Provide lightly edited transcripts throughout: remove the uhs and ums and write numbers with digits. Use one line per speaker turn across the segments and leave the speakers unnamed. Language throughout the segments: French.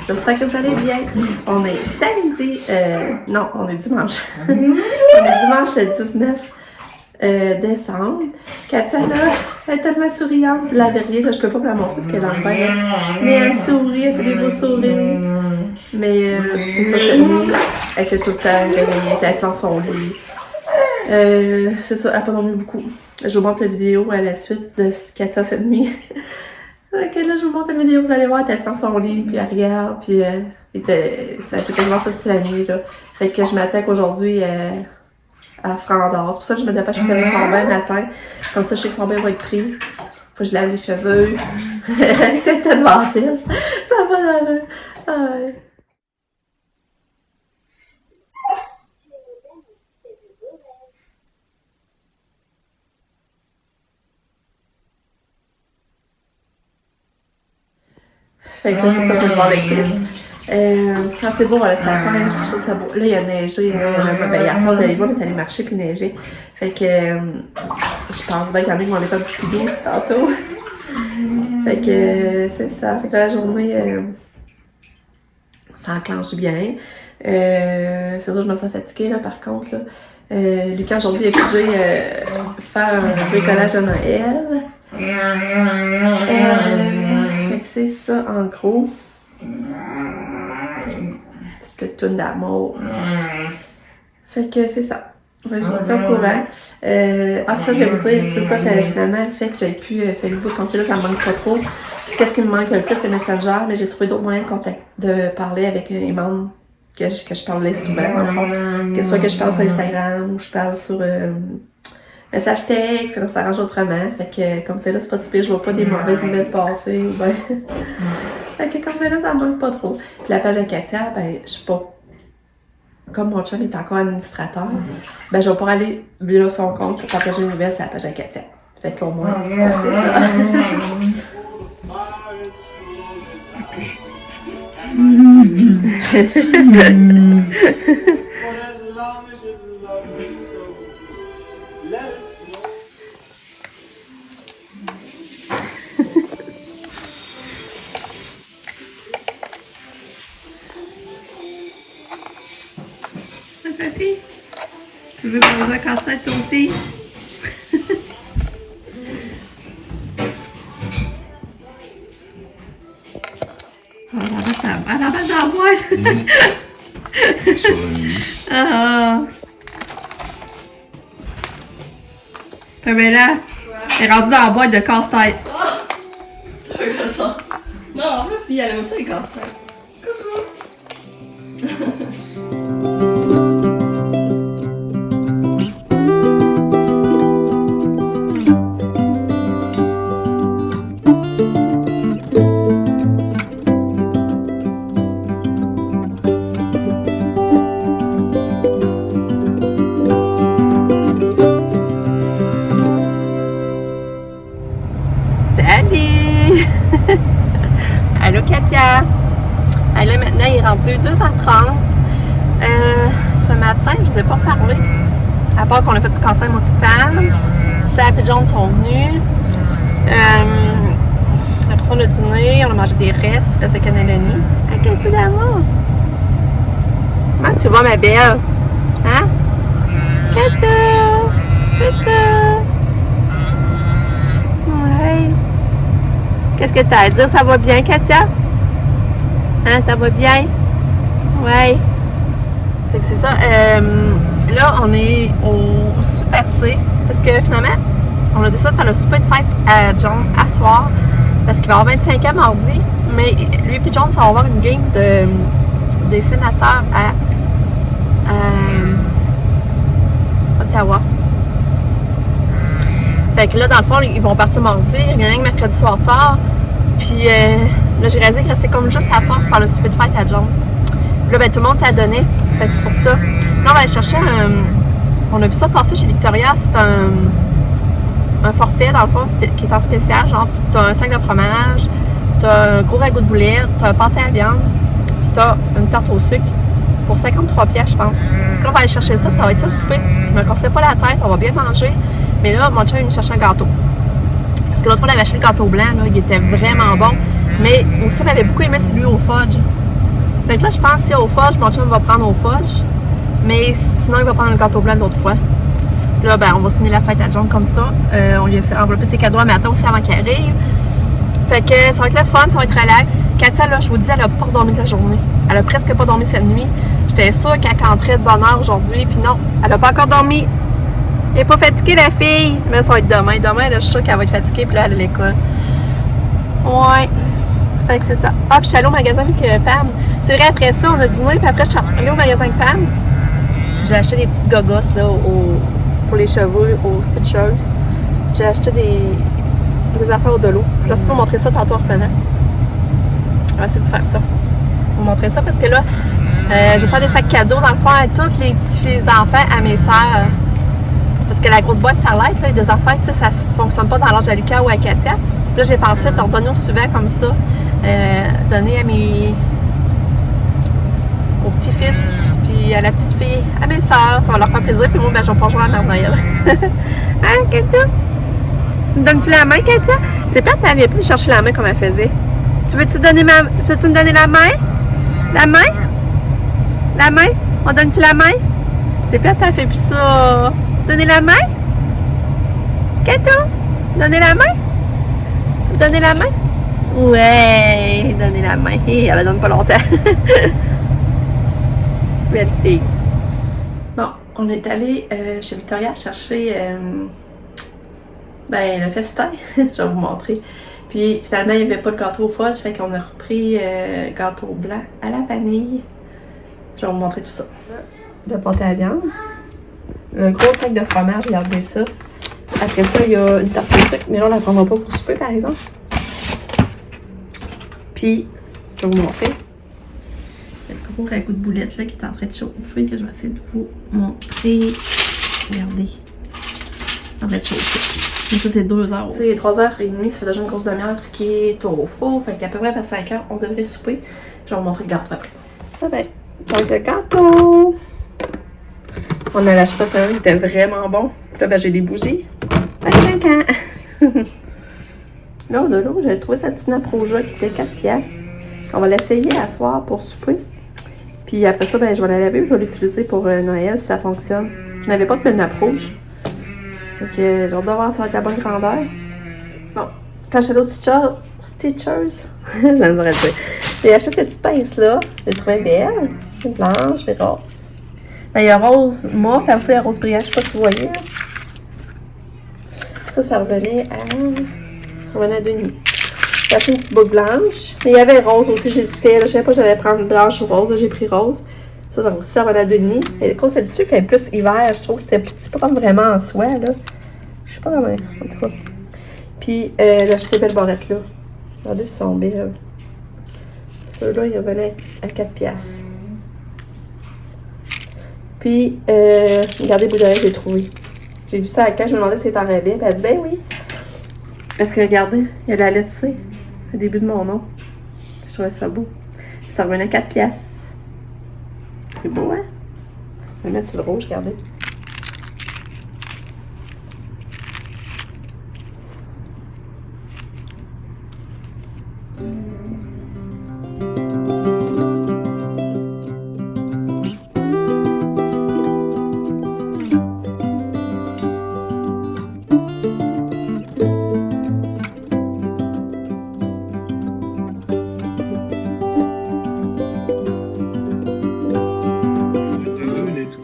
J'espère que vous allez bien. On est samedi, non, on est dimanche. On est dimanche le 19 décembre. Katia, là, elle est tellement souriante. La verrier, là, je peux pas me la montrer parce qu'elle est dans le bain. Mais elle sourit, elle fait des beaux sourires. Mais c'est ça, cette nuit, elle était tout le temps réveillée, elle était assise dans son lit. C'est ça, elle n'a pas dormi beaucoup. Je vous montre la vidéo à la suite de Katia cette nuit. Ok, là, je vous montre la vidéo, vous allez voir, elle était dans son lit, puis elle regarde, puis ça a été quasiment ça toute la nuit, là. Fait que je m'attends qu'aujourd'hui, elle se rendort. C'est pour ça que je me dépêche de mettre son bain le matin. Comme ça, je sais que son bain va être pris. Faut que je lave les cheveux. Elle était tellement triste. Ça va dans le... Fait que là, c'est ça pour voir le clip. Quand c'est beau, voilà, ça a quand même je trouve ça beau. Là, il y a neigé. Hier soir, vous avez vu, on est allé marcher puis neiger. Fait que je pense bien qu'il y en a qui vont aller faire du skidoo tantôt. Fait que c'est ça. Fait que la journée, ça enclenche bien. C'est sûr, je me sens fatiguée, là, par contre. Là. Lucas, aujourd'hui, il a pigé faire un bricolage de Noël. Fait que c'est ça, en gros. Petite toune d'amour. Fait que c'est ça. Ouais, je me tiens au courant. Ça, je vais vous dire, c'est ça, finalement, le fait que j'ai plus Facebook, comme c'est là, ça me manque pas trop. Qu'est-ce qui me manque le plus, c'est Messenger, mais j'ai trouvé d'autres moyens de parler avec les membres que je parlais souvent, dans le fond. Que ce soit que je parle sur Instagram ou je parle sur message texte, ça s'arrange autrement. Fait que comme c'est là, c'est pas si pire, je vois pas des mauvaises nouvelles passer. Ben. Fait que comme c'est là, ça me manque pas trop. Puis la page de Katia, ben, je suis pas. Comme mon chum est encore administrateur, ben je vais pas aller via son compte pour partager les nouvelles sur la page de Katia. Fait qu'au moins, c'est ça. Papi, tu veux poser un casse-tête toi aussi? À la base dans la boîte! Ah! Mais là, elle est rendue dans la boîte de casse-tête. Non, puis elle aime ça les casse-têtes. Coucou! Allô Katia! Là maintenant il est rendu 2h30. Ce matin, je vous ai pas parlé. À part qu'on a fait du cancer moi et Pam. Sap et John sont venus. Après ça, on a dîné, on a mangé des restes de cannelloni. Ah, Katia d'amour! Comment tu vas ma belle? Hein? Katia! Katia! Ouais! Qu'est-ce que t'as à dire? Ça va bien, Katia? Hein, ça va bien? Ouais. C'est que c'est ça. Là, on est au Super C. Parce que finalement, on a décidé de faire le souper de fête à John à soir. Parce qu'il va avoir 25 ans mardi. Mais lui et John, ça va avoir une game des sénateurs à Ottawa. Fait que là, dans le fond, ils vont partir mardi, il y en a un mercredi soir tard. Puis là, j'ai réalisé qu'il restait comme juste à soir pour faire le souper de fête à John. Puis là, ben, tout le monde s'est donné. Fait que c'est pour ça. Là, on va aller chercher on a vu ça passer chez Victoria. C'est un forfait, dans le fond, qui est en spécial. Genre, tu as un sac de fromage, tu as un gros ragoût de boulettes, tu as un pâté à viande, puis tu as une tarte au sucre pour 53$, je pense. Puis là, on va aller chercher ça, puis ça va être ça le souper. Je me cassais pas la tête, on va bien manger. Mais là, mon chum, il cherchait un gâteau. Parce que l'autre fois, on avait acheté le gâteau blanc, là, il était vraiment bon. Mais aussi, on avait beaucoup aimé celui au fudge. Fait que là, je pense si au fudge, mon chum va prendre au fudge. Mais sinon, il va prendre le gâteau blanc d'autres fois. Là, ben, on va signer la fête à John comme ça. On lui a fait envelopper ses cadeaux à matin aussi avant qu'il arrive. Fait que ça va être le fun, ça va être relax. Katia, là, je vous dis, elle a pas dormi de la journée. Elle a presque pas dormi cette nuit. J'étais sûre qu'elle rentrait de bonne heure aujourd'hui, puis non, elle a pas encore dormi. Elle est pas fatiguée, la fille. Mais ça va être demain. Demain, là, je suis sûre qu'elle va être fatiguée, puis là, elle est à l'école. Ouais. Fait que c'est ça. Ah, puis je suis allée au magasin avec Pam. C'est vrai, après ça, on a dîné, puis après, je suis allée au magasin avec Pam. J'ai acheté des petites gogos, là, pour les cheveux, aux Stitchers. J'ai acheté des affaires au de l'eau. Je vais vous montrer ça tantôt en revenant. On va essayer de faire ça. Je vais vous montrer ça parce que là, je vais faire des sacs cadeaux dans le fond à tous les petits enfants, à mes sœurs. Parce que la grosse boîte Starlight, là, des affaires, tu sais, ça fonctionne pas dans l'âge à Lucas ou à Katia. Puis là, j'ai pensé t'en donner au suivant comme ça. Donner au petit-fils, puis à la petite fille, à mes sœurs. Ça va leur faire plaisir. Puis moi, ben, je vais pas jouer à la Mère Noël. Hein, Katia? Tu me donnes-tu la main, Katia? C'est plate, elle vient plus me chercher la main comme elle faisait. Tu veux-tu me donner la main? La main? La main? On donne-tu la main? C'est plate, elle fait plus ça. Donner la main? Katia? Donner la main? Donner la main? Ouais, donner la main. Hey, elle la donne pas longtemps. Belle fille. Bon, on est allé chez Victoria chercher le festin. Je vais vous montrer. Puis finalement, il n'y avait pas de gâteau au fudge, fait qu'on a repris gâteau blanc à la vanille. Je vais vous montrer tout ça. Le pâté à viande. Le gros sac de fromage, regardez ça. Après ça, il y a une tarte au sucre, mais là, on ne la prendra pas pour souper, par exemple. Puis, je vais vous montrer. Il y a le gros ragoût de boulettes là, qui est en train de chauffer, que je vais essayer de vous montrer. Regardez. En train de chauffer. Mais ça, c'est 2 heures. C'est 3h30, ça fait déjà une grosse demi-heure qui est au four. Fait qu'à peu près vers 5 heures, on devrait souper. Je vais vous montrer le gâteau après. Ça va. Donc, le gâteau. On a l'acheté ça, il était vraiment bon. Puis là, ben, j'ai des bougies. 25 ans. Là, on a l'eau, j'ai trouvé cette petite nappe rouge qui était 4 piastres. On va l'essayer à soir pour souper. Puis après ça, ben, je vais la laver et je vais l'utiliser pour Noël si ça fonctionne. Je n'avais pas de belle nappe rouge. Donc, j'ai hâte de voir si ça va être la bonne grandeur. Bon, quand je suis allée au Stitchers, j'aimerais dire. J'ai acheté cette petite pince-là. Je l'ai trouvée belle. C'est blanche et rose. Ben, il y a rose mât, puis après ça, il y a rose brillant. Je sais pas si vous voyez. Ça revenait à 2,5. J'ai acheté une petite boucle blanche. Mais il y avait rose aussi, j'hésitais. Je savais pas si j'allais prendre blanche ou rose. Là, j'ai pris rose. Ça revenait à 2,5. Et quand c'est dessus, il fait plus hiver. Je trouve que c'est pas comme vraiment en soie, là. Je sais pas comment. En tout cas. Puis, j'ai acheté des belles barrettes, là. Regardez, si sont belles. Ceux-là, ils revenaient à 4 piastres. Puis, regardez, boucle d'oreille, j'ai trouvé. J'ai vu ça à Cash, je me demandais si c'était en rabais. Puis elle a dit, ben oui. Parce que regardez, il y a la lettre C, au début de mon nom. Je trouvais ça beau. Puis ça revenait à 4 piastres. C'est beau, hein? Je vais le mettre sur le rouge, regardez.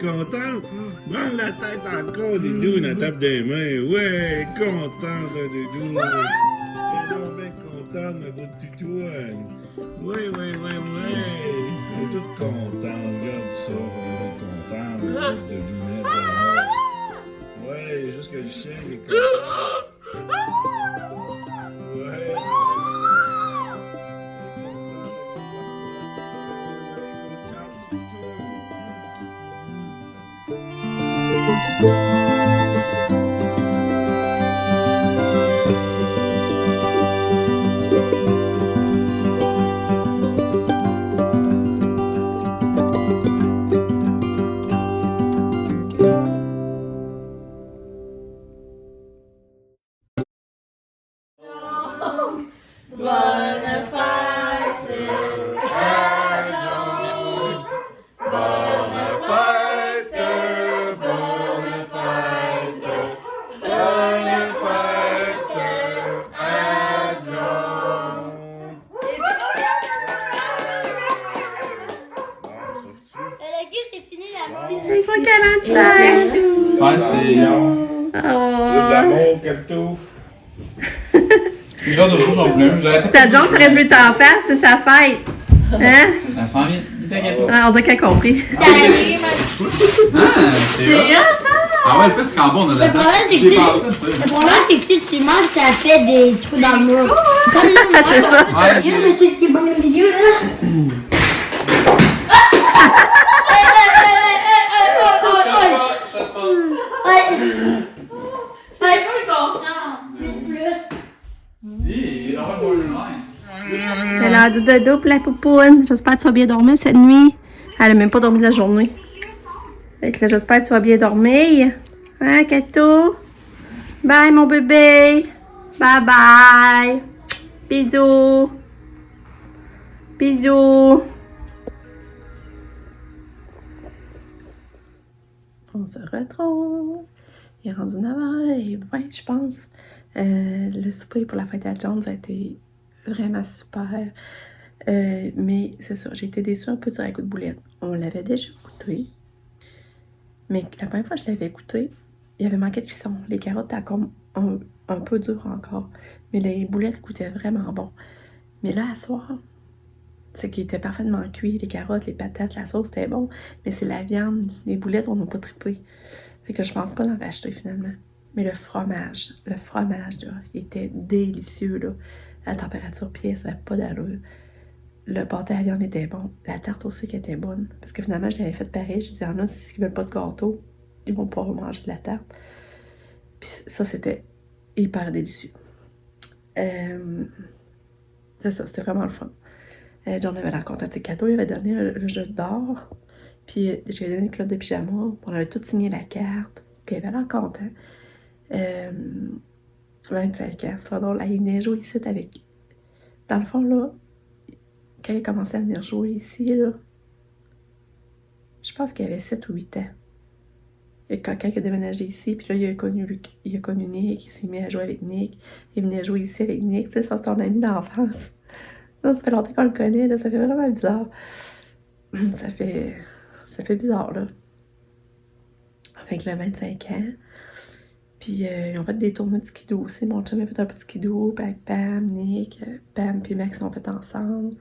Content? Branle la tête encore, Doudou, la tape des mains. Ouais, content, là, Doudou. T'es donc bien content, ma votre tutouane. Ouais. On est tous contents, regarde ça. On est contents, ma votre de lunettes. Ouais, juste que le chien est content. Ouais.
câlin de frère!
Ouais, c'est.
C'est de l'amour que tout.
Les gens de rouge non plus.
Sa John ferait plus t'en faire, c'est sa fête! Hein?
Elle s'en vient. Lisa Gâteau.
Ah, on dirait qu'elle a compris.
Ah, c'est hot. Ah ouais, le plus c'est qu'en bas, on a de la
Le problème, c'est que
J'ai
si-
pensé,
Le problème, c'est que si tu manges, ça fait des trous dans le mur.
C'est ça.
Ouais,
Je me suis dit, bon, au milieu, là.
T'avais pas eu confiance.
il aura pas le line.
Elle a du dodo pour la poupoune. J'espère que tu vas bien dormir cette nuit. Elle a même pas dormi de la journée. Fait que là, j'espère que tu vas bien dormir. Hein, Kato? Bye, mon bébé. Bye bye. Bisous. Bisous. On se retrouve. Il est rendu 9h20, je pense. Le souper pour la fête à John, ça a été vraiment super. Mais c'est ça, j'ai été déçue un peu du ragoût de boulette. On l'avait déjà goûté. Mais la première fois que je l'avais goûté, il y avait manqué de cuisson. Les carottes étaient comme un peu dures encore. Mais les boulettes goûtaient vraiment bon. Mais là, à soir, c'est qu'il était parfaitement cuit. Les carottes, les patates, la sauce, c'était bon. Mais c'est la viande, les boulettes, on n'a pas trippé. Fait que je pense pas d'en racheter finalement. Mais le fromage, là, il était délicieux, là. La température pièce, ça n'a pas d'allure. Le pâté à la viande était bon. La tarte aussi qui était bonne. Parce que finalement, je l'avais fait pareil. Je disais, ah, s'ils veulent pas de gâteau, ils vont pas manger de la tarte. Puis ça, c'était hyper délicieux. C'est ça, c'était vraiment le fun. John avait l'air content de ses cadeaux. Il avait donné le jeu d'or. Puis j'ai donné une clotte de pyjama. On avait tout signé la carte. Puis il avait l'air content. 25 ans, c'est pas drôle. Il venait jouer ici avec... Dans le fond, là, quand il a commencé à venir jouer ici, là, je pense qu'il avait 7 ou 8 ans. Et quand il a déménagé ici, puis là, il a connu Nick, il s'est mis à jouer avec Nick. Il venait jouer ici avec Nick, tu sais, c'est son ami d'enfance. Ça fait longtemps qu'on le connaît, là, ça fait vraiment bizarre. Ça fait bizarre, là. Fait que là, 25 ans. Puis ils ont fait des tournois de skidoo aussi. Mon chum a fait un peu de skidoo, puis avec Pam, Nick, Pam puis Max ont fait ensemble.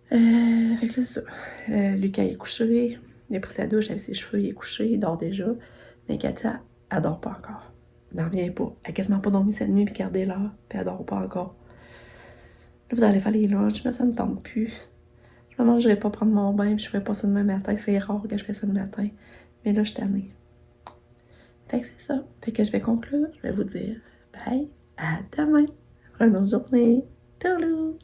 Fait que là, c'est ça. Lucas est couché. Il a pris sa douche avec ses cheveux, il est couché, il dort déjà. Mais Katia, elle dort pas encore. Elle n'en revient pas. Elle a quasiment pas dormi cette nuit, puis gardé l'heure, puis elle dort pas encore. Là, vous allez faire les lunchs, mais ça ne me tente plus. Vraiment, je vais pas prendre mon bain, puis je ferai pas ça demain matin. C'est rare que je fais ça le matin. Mais là, je suis tannée. Fait que c'est ça. Fait que je vais conclure. Je vais vous dire bye, à demain. Pour une autre journée. Tourlou!